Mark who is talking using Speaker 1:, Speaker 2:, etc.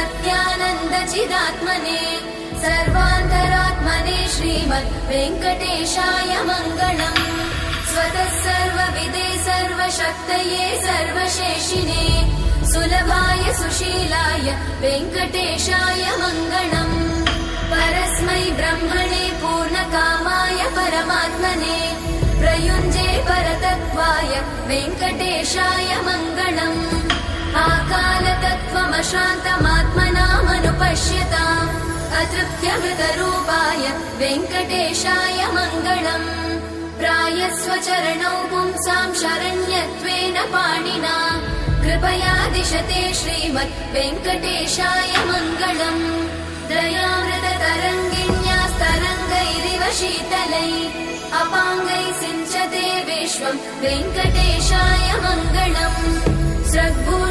Speaker 1: सत्यानन्दचिदात्मने सर्वान्तरात्मने श्रीमद् वेङ्कटेशाय मङ्गलम्। स्वतः सर्वविदे सर्वशक्तये सर्वशेषिने सुलभाय सुशीलाय वेङ्कटेशाय मङ्गलम्। परस्मै ब्रह्मणे पूर्णकामाय परमात्मने प्रयुञ्जे परतत्त्वाय वेङ्कटेशाय मङ्गलम्। आकालतत्त्वमशान्तमात्मनामनुपश्यताम् अतृप्त्यमृतरूपाय वेङ्कटेशाय मङ्गलम्। प्रायस्वचरणौ पुंसां शरण्यत्वेन पाणिना कृपया दिशते श्रीमद् वेङ्कटेशाय मङ्गलम्। दयामृततरङ्गिण्यास्तरङ्गैरिव शीतलै अपाङ्गैः सिञ्चते विश्वं वेङ्कटेशाय मङ्गलम्। सद्भूषा